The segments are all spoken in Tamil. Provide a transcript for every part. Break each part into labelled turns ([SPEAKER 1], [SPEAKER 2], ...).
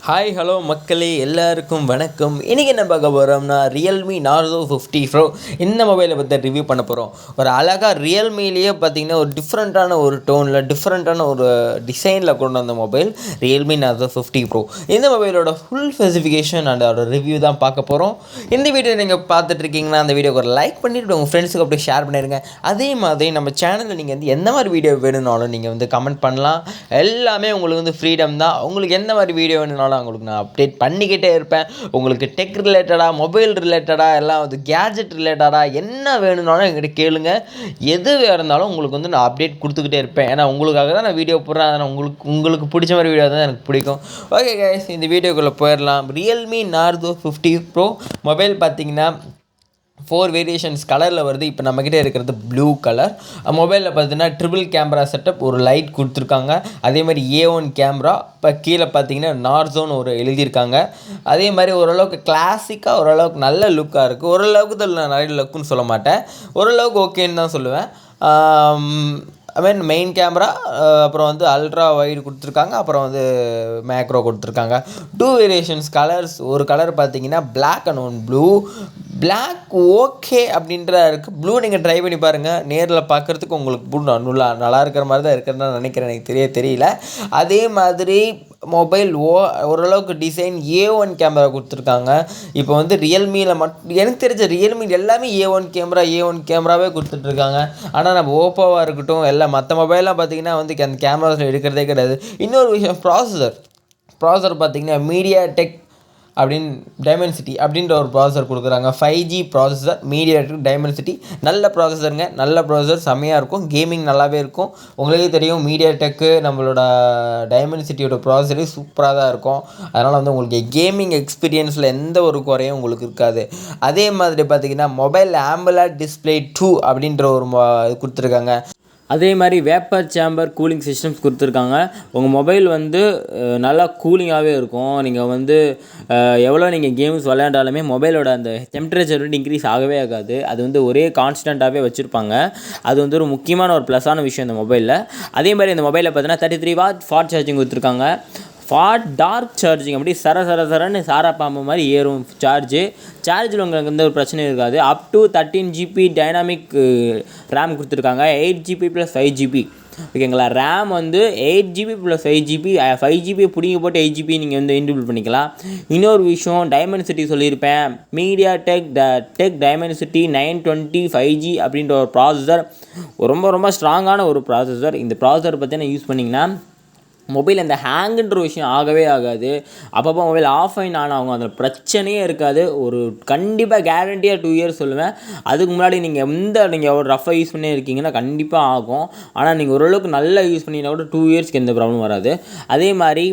[SPEAKER 1] ஹாய் ஹலோ மக்களே எல்லாருக்கும் வணக்கம். இன்றைக்கி என்ன பார்க்க போகிறோம்னா ரியல்மி நார்சோ 50 ப்ரோ இந்த மொபைலை பற்றி ரிவ்யூ பண்ண போகிறோம். ஒரு அழகாக ரியல்மிலேயே பார்த்திங்கன்னா ஒரு டிஃப்ரெண்ட்டான ஒரு டோனில் டிஃப்ரெண்ட்டான ஒரு டிசைனில் கொண்டு வந்த மொபைல் ரியல்மி நார்சோ 50 ப்ரோ. இந்த மொபைலோட ஃபுல் ஸ்பெசிஃபிகேஷன் அண்ட் அதோட ரிவ்யூ தான் பார்க்க போகிறோம். இந்த வீடியோ நீங்கள் பார்த்துட்ருக்கீங்கன்னா அந்த வீடியோக்கு ஒரு லைக் பண்ணிவிட்டு உங்கள் ஃப்ரெண்ட்ஸுக்கு அப்படியே ஷேர் பண்ணிடுங்க. அதே மாதிரி நம்ம சேனலில் நீங்கள் வந்து எந்த மாதிரி வீடியோ வேணும்னாலும் நீங்கள் வந்து கமெண்ட் பண்ணலாம். எல்லாமே உங்களுக்கு வந்து ஃப்ரீடம் தான். உங்களுக்கு எந்த மாதிரி வீடியோ வேணும்னாலும் உங்களுக்கு நான் அப்டேட் பண்ணிக்கிட்டே இருப்பேன். உங்களுக்கு டெக் ரிலேட்டடாக, மொபைல் ரிலேட்டடாக, எல்லாம் வந்து கேஜெட் ரிலேட்டடாக என்ன வேணும்னாலும் என்கிட்ட கேளுங்க. எது இருந்தாலும் உங்களுக்கு வந்து நான் அப்டேட் கொடுத்துக்கிட்டே இருப்பேன். ஏன்னா உங்களுக்காக தான் நான் வீடியோ போடுறேன். அதனால் உங்களுக்கு பிடிச்ச மாதிரி வீடியோ தான் எனக்கு பிடிக்கும். ஓகே கைஸ், இந்த வீடியோக்குள்ளே போயிடலாம். ரியல்மி நார்சோ 50 ப்ரோ மொபைல் பார்த்தீங்கன்னா 4 வேரியேஷன்ஸ் கலரில் வருது. இப்போ நம்மக்கிட்ட இருக்கிறது ப்ளூ கலர். மொபைலில் பார்த்தீங்கன்னா ட்ரிபிள் கேமரா செட்டப், ஒரு லைட் கொடுத்துருக்காங்க. அதே மாதிரி A1 கேமரா. இப்போ கீழே பார்த்தீங்கன்னா நார்சோன்னு ஒரு எழுதியிருக்காங்க. அதே மாதிரி ஓரளவுக்கு கிளாசிக்காக, ஓரளவுக்கு நல்ல லுக்காக இருக்குது. ஓரளவுக்கு தான் நான் நிறைய லுக்குன்னு சொல்ல மாட்டேன், ஓரளவுக்கு ஓகேன்னு தான் சொல்லுவேன். மெயின் கேமரா, அப்புறம் வந்து அல்ட்ரா வைடு கொடுத்துருக்காங்க, அப்புறம் வந்து மேக்ரோ கொடுத்துருக்காங்க. 2 வேரியேஷன்ஸ் கலர்ஸ். ஒரு கலர் பார்த்தீங்கன்னா black and one blue. Black okay அப்படின்ற இருக்குது. ப்ளூ நீங்கள் ட்ரை பண்ணி பாருங்கள். நேரில் பார்க்குறதுக்கு உங்களுக்கு ப்ளூ நல்லா இருக்கிற மாதிரி தான் இருக்கிறதுன்னு நினைக்கிறேன், எனக்கு தெரியல. அதே மாதிரி மொபைல் ஓரளவுக்கு டிசைன் A1 கேமரா கொடுத்துருக்காங்க. இப்போ வந்து ரியல்மியில் எனக்கு தெரிஞ்ச ரியல்மி எல்லாமே A1 கேமராவே கொடுத்துட்ருக்காங்க. ஆனால் நம்ம ஓப்போவாக இருக்கட்டும், எல்லாம் மற்ற மொபைல்லாம் பார்த்திங்கன்னா வந்து அந்த கேமராஸில் எடுக்கிறதே கிடையாது. இன்னொரு விஷயம், ப்ராசஸர் பார்த்திங்கன்னா மீடியாடெக் டைமென்சிட்டி அப்படின்ற ஒரு ப்ராசஸர் கொடுக்குறாங்க. 5G processor, MediaTek Dimensity. நல்ல ப்ராசஸருங்க, நல்ல ப்ராசஸர், செம்மையாக இருக்கும். கேமிங் நல்லாவே இருக்கும். உங்களுக்கே தெரியும் மீடியாடெக்கு நம்மளோட டைமென்சிட்டியோட ப்ராசஸரே சூப்பராக தான் இருக்கும். அதனால் வந்து உங்களுக்கு கேமிங் எக்ஸ்பீரியன்ஸில் எந்த ஒரு குறையும் உங்களுக்கு இருக்காது. அதே மாதிரி பார்த்திங்கன்னா மொபைல் AMOLED டிஸ்பிளே 2 அப்படின்ற ஒரு இது கொடுத்துருக்காங்க.
[SPEAKER 2] அதே மாதிரி வேப்பர் சேம்பர் கூலிங் சிஸ்டம்ஸ் கொடுத்துருக்காங்க. உங்கள் மொபைல் வந்து நல்லா கூலிங்காகவே இருக்கும். நீங்கள் வந்து எவ்வளோ நீங்கள் கேம்ஸ் விளையாண்டாலுமே மொபைலோட அந்த டெம்பரேச்சர் வந்து இன்க்ரீஸ் ஆகவே ஆகாது. அது வந்து ஒரே கான்ஸ்டண்ட்டாகவே வச்சுருப்பாங்க. அது வந்து ஒரு முக்கியமான ஒரு ப்ளஸ்ஸான விஷயம் இந்த மொபைலில். அதே மாதிரி இந்த மொபைலில் பார்த்தீங்கன்னா 33 வாட் ஃபாஸ்ட் சார்ஜிங் கொடுத்துருக்காங்க. டார்க் சார்ஜிங், அப்படி சரன்னு சாராப்பாம்பு மாதிரி ஏறும் சார்ஜில் உங்களுக்கு எந்த ஒரு பிரச்சனையும் இருக்காது. Up to 13 GB dynamic RAM கொடுத்துருக்காங்க. 8 GB + 5 GB, ஓகேங்களா. ரேம் வந்து 8 GB + 5 GB, 5 GB பிடிங்க போட்டு 8 GB நீங்கள் வந்து இன்டிபிள் பண்ணிக்கலாம். இன்னொரு விஷயம், டைமென்சிட்டி சொல்லியிருப்பேன். மீடியாடெக் டைமென்சிட்டி 920 5G அப்படின்ற ஒரு ப்ராசஸர், ரொம்ப ஸ்ட்ராங்கான ஒரு ப்ராசஸர். இந்த ப்ராசஸர் பற்றி நான் யூஸ் பண்ணிங்கன்னா மொபைல் அந்த ஹேங்குன்ற விஷயம் ஆகவே ஆகாது. அப்பப்போ மொபைல் ஆஃப் ஆன் ஆகும், அதில் பிரச்சனையே இருக்காது. ஒரு கண்டிப்பாக கேரண்டியாக 2 இயர்ஸ் சொல்லுவேன். அதுக்கு முன்னாடி நீங்கள் ஒரு ரஃபாக யூஸ் பண்ணி இருக்கீங்கன்னா கண்டிப்பாக ஆகும். ஆனால் நீங்கள் ஓரளவுக்கு நல்லா யூஸ் பண்ணிங்கன்னா கூட 2 இயர்ஸ்க்கு எந்த ப்ராப்ளம் வராது. அதே மாதிரி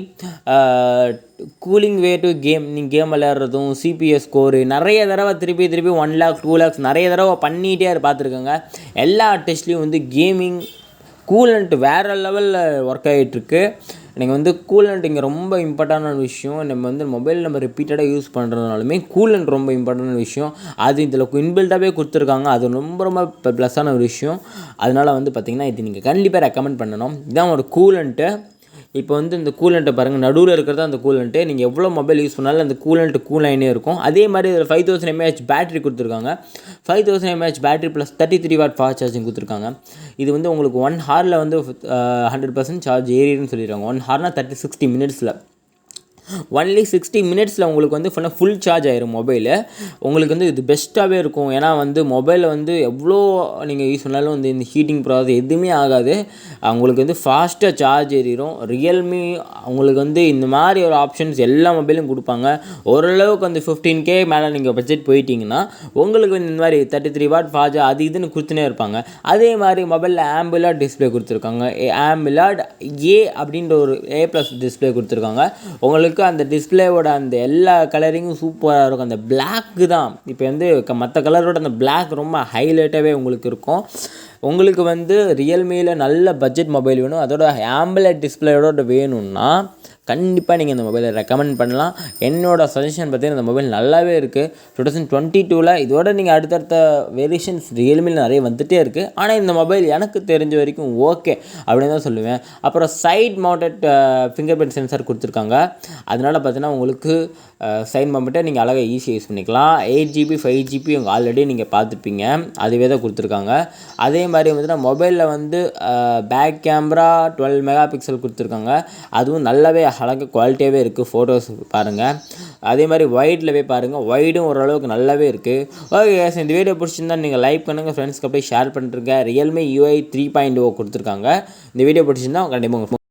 [SPEAKER 2] கூலிங் வே டு நீங்கள் கேம் விளையாடுறதும், சிபிஎஸ் ஸ்கோரு நிறைய தடவை திருப்பி 1 lakh 2 lakhs நிறைய தடவை பண்ணிகிட்டே பார்த்துருக்கேங்க. எல்லா டெஸ்ட்லேயும் வந்து கேமிங் கூலண்ட் வேறு லெவலில் ஒர்க் ஆகிட்டுருக்கு. நீங்கள் வந்து கூலண்ட் இங்கே ரொம்ப இம்பார்ட்டண்டான விஷயம். நம்ம வந்து மொபைல் நம்ம ரிப்பீட்டடாக யூஸ் பண்ணுறதுனாலுமே கூலண்ட் ரொம்ப இம்பார்ட்டண்டான விஷயம். அது இதில் இன்பில்டாகவே கொடுத்துருக்காங்க. அது ரொம்ப ப்ளஸ்ஸான ஒரு விஷயம். அதனால் வந்து பார்த்திங்கன்னா இது நீங்கள் கண்டிப்பாக ரெக்கமெண்ட் பண்ணணும். இதுதான் ஒரு கூலண்ட்டு. இப்போ வந்து இந்த கூலண்ட்டை பாருங்கள், நடுவில் இருக்கிறது அந்த கூலண்ட்டு. நீங்கள் எவ்வளோ மொபைல் யூஸ் பண்ணாலும் அந்த கூலண்ட்டு கூலாயினே இருக்கும். அதே மாதிரி இதில் 5000 mAh பேட்டரி கொடுத்துருக்காங்க. 5000 mAh battery plus 33 watt fast charging கொடுத்துருக்காங்க. இது வந்து உங்களுக்கு 1 ஹவரில் வந்து 100% சார்ஜ் ஏறிடுன்னு சொல்லிடுறாங்க. 1 ஹவர்னா 60 மினிட்ஸில், ஒன்லி 60 மினிட்ஸில் உங்களுக்கு வந்து ஃபுல் சார்ஜ் ஆயிரும் மொபைலு. உங்களுக்கு வந்து இது பெஸ்ட்டாகவே இருக்கும். ஏன்னா வந்து மொபைலில் வந்து எவ்வளோ நீங்கள் யூஸ் பண்ணாலும் வந்து இந்த ஹீட்டிங் ப்ராசஸ் எதுவுமே ஆகாது. உங்களுக்கு வந்து ஃபாஸ்ட்டாக சார்ஜ் ஏறிடும். ரியல்மி உங்களுக்கு வந்து இந்த மாதிரி ஒரு ஆப்ஷன்ஸ் எல்லா மொபைலும் கொடுப்பாங்க. ஓரளவுக்கு வந்து 15K மேலே நீங்கள் பட்ஜெட் போயிட்டீங்கன்னா உங்களுக்கு இந்த மாதிரி 33 வாட் ஃபாஸ்ட் அது இதுன்னு கொடுத்துனே இருப்பாங்க. அதே மாதிரி மொபைலில் AMOLED டிஸ்பிளே கொடுத்துருக்காங்க. AMOLED அப்படின்ற ஒரு A+ டிஸ்பிளே கொடுத்துருக்காங்க. உங்களுக்கு அந்த டிஸ்பிளேவோட அந்த எல்லா கலரிங்கும் சூப்பராக இருக்கும். அந்த பிளாக்கு தான் இப்போ வந்து மற்ற கலரோட அந்த பிளாக் ரொம்ப ஹைலைட்டாகவே உங்களுக்கு இருக்கும். உங்களுக்கு வந்து ரியல்மியில் நல்ல பட்ஜெட் மொபைல் வேணும், அதோட AMOLED டிஸ்பிளேயோட வேணும்னா கண்டிப்பாக நீங்கள் இந்த மொபைலை ரெக்கமெண்ட் பண்ணலாம். என்னோடய சஜஷன் பார்த்தீங்கன்னா இந்த மொபைல் நல்லாவே இருக்குது. 2022 இதோட நீங்கள் அடுத்தடுத்த வேரியேஷன்ஸ் ரியல்மியில் நிறைய வந்துகிட்டே இருக்குது. ஆனால் இந்த மொபைல் எனக்கு தெரிஞ்ச வரைக்கும் ஓகே அப்படின்னு தான் சொல்லுவேன். அப்புறம் side mounted fingerprint sensor கொடுத்துருக்காங்க. அதனால் பார்த்தீங்கன்னா உங்களுக்கு சைட் மவுண்ட்டை நீங்கள் அழகாக ஈஸியாக யூஸ் பண்ணிக்கலாம். 8GB 5GB உங்கள் ஆல்ரெடி நீங்கள் பார்த்துருப்பீங்க, அதுவே தான் கொடுத்துருக்காங்க. அதே மாதிரி பார்த்தீங்கன்னா மொபைலில் வந்து பேக் கேமரா 12 மெகா பிக்சல் கொடுத்துருக்காங்க. அதுவும் நல்லாவே அழகாக குவாலிட்டியாகவே இருக்குது. ஃபோட்டோஸ் பாருங்கள். அதே மாதிரி வைடில் போய் பாருங்கள், வைடும் ஓரளவுக்கு நல்லாவே இருக்குது. ஓகே கேஸ், இந்த வீடியோ பிடிச்சிருந்தா நீங்கள் லைக் பண்ணுங்கள், ஃப்ரெண்ட்ஸ்க்கு அப்படியே ஷேர் பண்ணிட்டுருங்க. Realme UI 3.0 கொடுத்துருக்காங்க. இந்த வீடியோ பிடிச்சிருந்தா கண்டிப்பாக